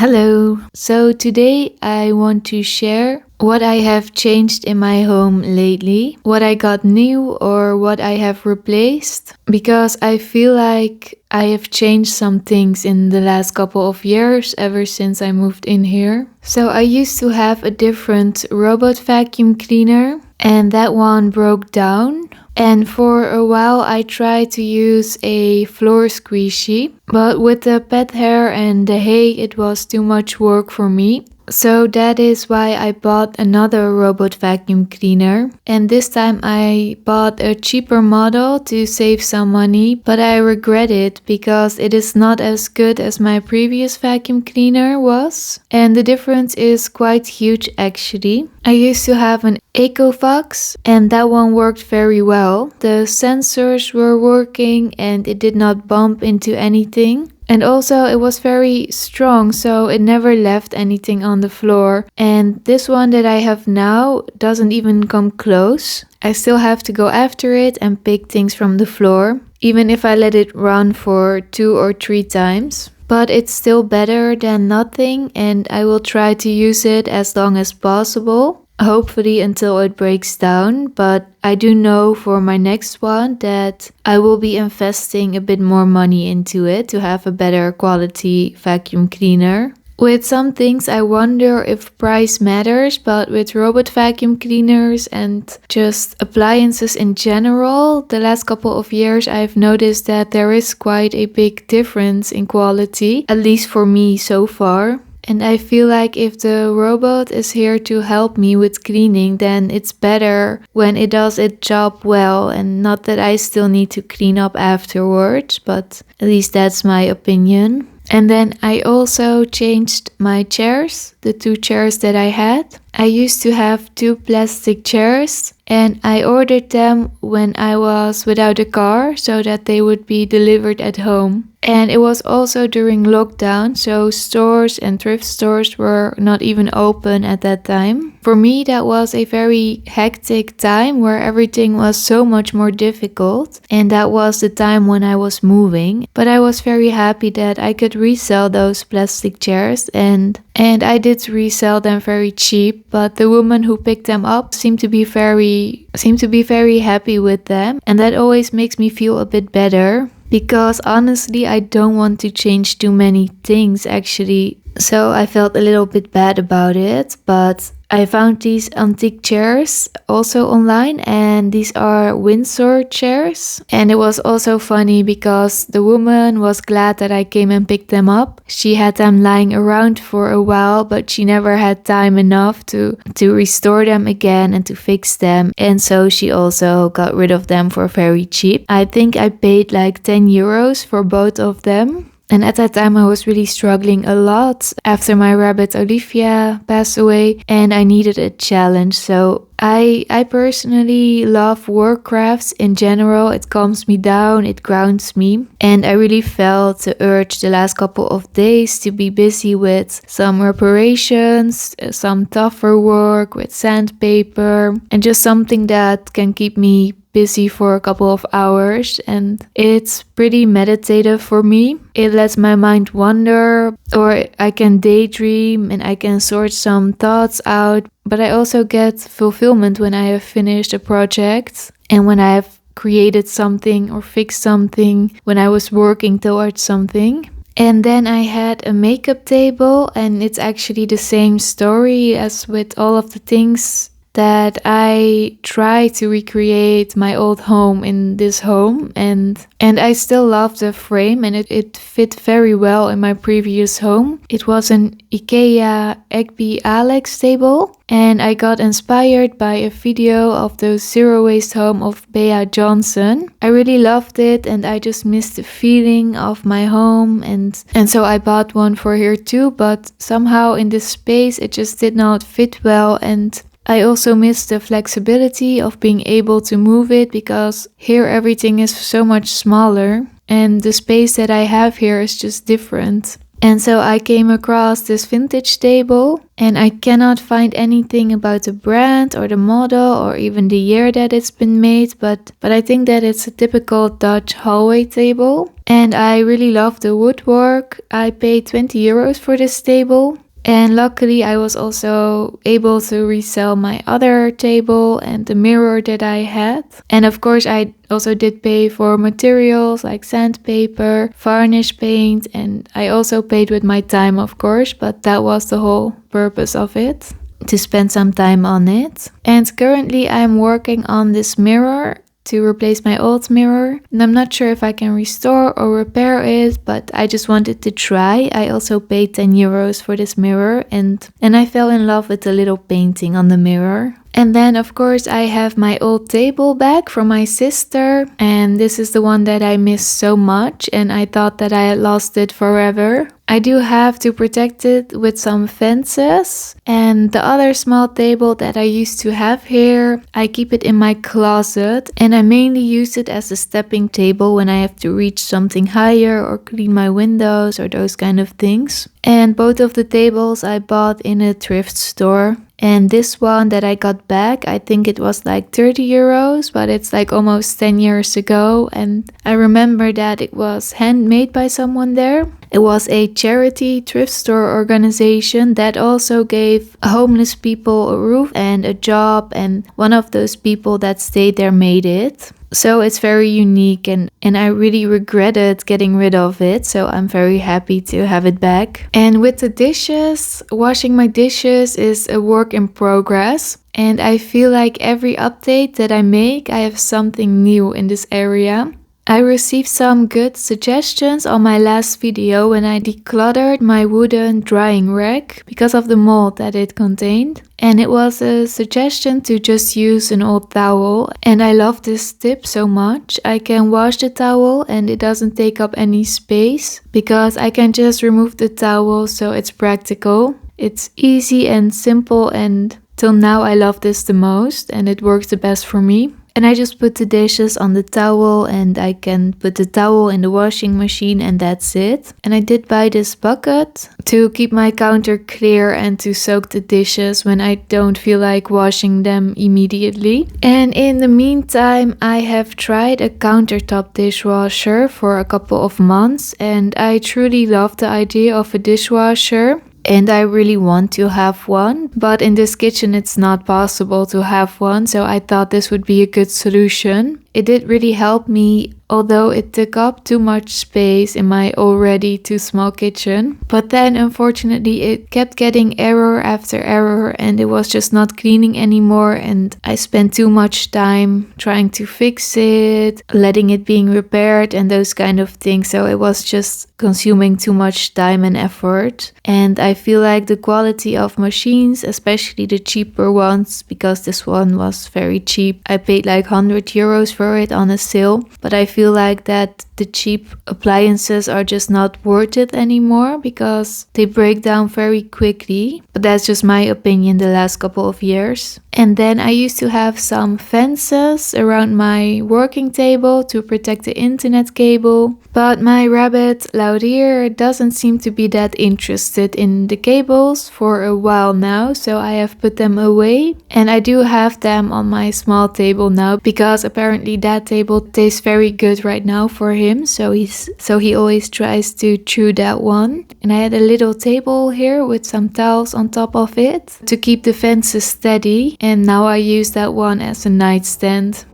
Hello. So today I want to share what I have changed in my home lately, what I got new or what I have replaced, because I feel like I have changed some things in the last couple of years ever since I moved in here. So I used to have a different robot vacuum cleaner and that one broke down. And for a while I tried to use a floor squeegee, but with the pet hair and the hay it was too much work for me. So that is why I bought another robot vacuum cleaner. And this time I bought a cheaper model to save some money, but I regret it because it is not as good as my previous vacuum cleaner was. And the difference is quite huge actually. I used to have an Ecovacs and that one worked very well. The sensors were working and it did not bump into anything. And also it was very strong, so it never left anything on the floor. And this one that I have now doesn't even come close. I still have to go after it and pick things from the floor, even if I let it run for 2 or 3 times. But it's still better than nothing and I will try to use it as long as possible. Hopefully until it breaks down, but I do know for my next one that I will be investing a bit more money into it to have a better quality vacuum cleaner. With some things I wonder if price matters, but with robot vacuum cleaners and just appliances in general, the last couple of years I've noticed that there is quite a big difference in quality, at least for me so far. And I feel like if the robot is here to help me with cleaning, then it's better when it does its job well and not that I still need to clean up afterwards, but at least that's my opinion. And then I also changed my chairs, the 2 chairs that I had. I used to have 2 plastic chairs and I ordered them when I was without a car so that they would be delivered at home. And it was also during lockdown, so stores and thrift stores were not even open at that time. For me, that was a very hectic time where everything was so much more difficult. And that was the time when I was moving. But I was very happy that I could resell those plastic chairs and I did resell them very cheap, but the woman who picked them up seemed to be very happy with them, and that always makes me feel a bit better. Because honestly, I don't want to change too many things actually. So I felt a little bit bad about it, but I found these antique chairs also online and these are Windsor chairs. And it was also funny because the woman was glad that I came and picked them up. She had them lying around for a while, but she never had time enough to restore them again and to fix them. And so she also got rid of them for very cheap. I think I paid like 10 euros for both of them. And at that time I was really struggling a lot after my rabbit Olivia passed away and I needed a challenge. So I personally love work crafts in general. It calms me down, it grounds me. And I really felt the urge the last couple of days to be busy with some reparations, some tougher work with sandpaper and just something that can keep me busy for a couple of hours, and it's pretty meditative for me. It lets my mind wander, or I can daydream and I can sort some thoughts out, but I also get fulfillment when I have finished a project and when I have created something or fixed something, when I was working towards something. And then I had a makeup table, and it's actually the same story as with all of the things that I try to recreate my old home in this home, and I still love the frame, and it fit very well in my previous home. It was an IKEA Egby Alex table, and I got inspired by a video of the zero waste home of Bea Johnson. I really loved it and I just missed the feeling of my home, and so I bought one for here too, but somehow in this space it just did not fit well, and I also miss the flexibility of being able to move it because here everything is so much smaller and the space that I have here is just different. And so I came across this vintage table and I cannot find anything about the brand or the model or even the year that it's been made, but I think that it's a typical Dutch hallway table. And I really love the woodwork. I paid 20 euros for this table. And luckily I was also able to resell my other table and the mirror that I had. And of course I also did pay for materials like sandpaper, varnish paint, and I also paid with my time, of course, but that was the whole purpose of it, to spend some time on it. And currently I'm working on this mirror to replace my old mirror, and I'm not sure if I can restore or repair it, but I just wanted to try. I also paid 10 euros for this mirror, and I fell in love with the little painting on the mirror. And then of course I have my old table back from my sister, and this is the one that I miss so much, and I thought that I had lost it forever. I do have to protect it with some fences, and the other small table that I used to have here, I keep it in my closet, and I mainly use it as a stepping table when I have to reach something higher or clean my windows or those kind of things. And both of the tables I bought in a thrift store. And this one that I got back, I think it was like 30 euros, but it's like almost 10 years ago. And I remember that it was handmade by someone there. It was a charity thrift store organization that also gave homeless people a roof and a job, and one of those people that stayed there made it. So it's very unique, and I really regretted getting rid of it, so I'm very happy to have it back. And with the dishes, washing my dishes is a work in progress, and I feel like every update that I make, I have something new in this area. I received some good suggestions on my last video when I decluttered my wooden drying rack because of the mold that it contained. And it was a suggestion to just use an old towel, and I love this tip so much. I can wash the towel and it doesn't take up any space because I can just remove the towel, so it's practical. It's easy and simple, and till now I love this the most, and it works the best for me. And I just put the dishes on the towel, and I can put the towel in the washing machine, and that's it. And I did buy this bucket to keep my counter clear and to soak the dishes when I don't feel like washing them immediately. And in the meantime, I have tried a countertop dishwasher for a couple of months, and I truly love the idea of a dishwasher. And I really want to have one, but in this kitchen it's not possible to have one, so I thought this would be a good solution. It did really help me, although it took up too much space in my already too small kitchen. But then unfortunately it kept getting error after error, and it was just not cleaning anymore, and I spent too much time trying to fix it, letting it being repaired and those kind of things, so it was just consuming too much time and effort. And I feel like the quality of machines, especially the cheaper ones, because this one was very cheap, I paid like 100 euros for it on a sale, but I feel like that the cheap appliances are just not worth it anymore because they break down very quickly. But that's just my opinion the last couple of years. And then I used to have some fences around my working table to protect the internet cable, but my rabbit Laurier doesn't seem to be that interested in the cables for a while now, so I have put them away. And I do have them on my small table now because apparently that table tastes very good right now for him, so he always tries to chew that one. And I had a little table here with some towels on top of it to keep the fences steady, and now I use that one as a nightstand.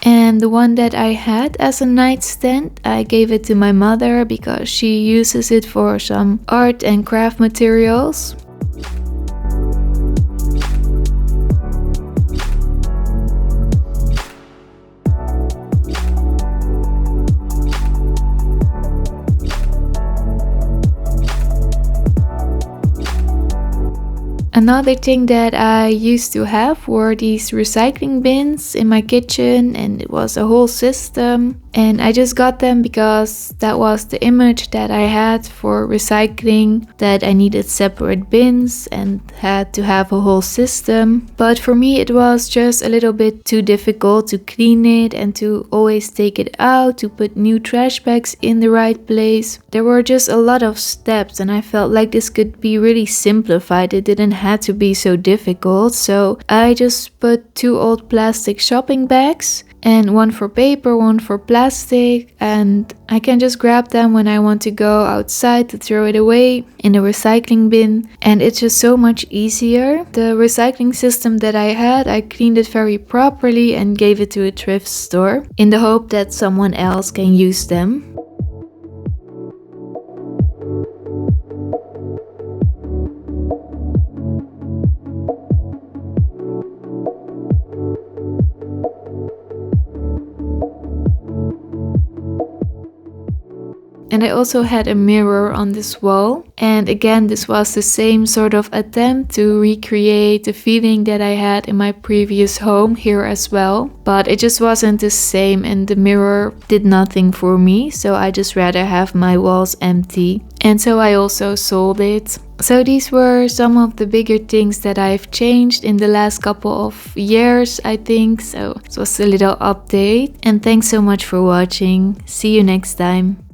And the one that I had as a nightstand, I gave it to my mother because she uses it for some art and craft materials. Another thing that I used to have were these recycling bins in my kitchen, and it was a whole system. And I just got them because that was the image that I had for recycling, that I needed separate bins and had to have a whole system. But for me it was just a little bit too difficult to clean it and to always take it out, to put new trash bags in the right place. There were just a lot of steps and I felt like this could be really simplified. It didn't have to be so difficult. So I just put 2 old plastic shopping bags, and one for paper, one for plastic, and I can just grab them when I want to go outside to throw it away in the recycling bin, and it's just so much easier. The recycling system that I had, I cleaned it very properly and gave it to a thrift store in the hope that someone else can use them. And I also had a mirror on this wall. And again, this was the same sort of attempt to recreate the feeling that I had in my previous home here as well. But it just wasn't the same and the mirror did nothing for me. So I just rather have my walls empty. And so I also sold it. So these were some of the bigger things that I've changed in the last couple of years, I think. So it was a little update. And thanks so much for watching. See you next time.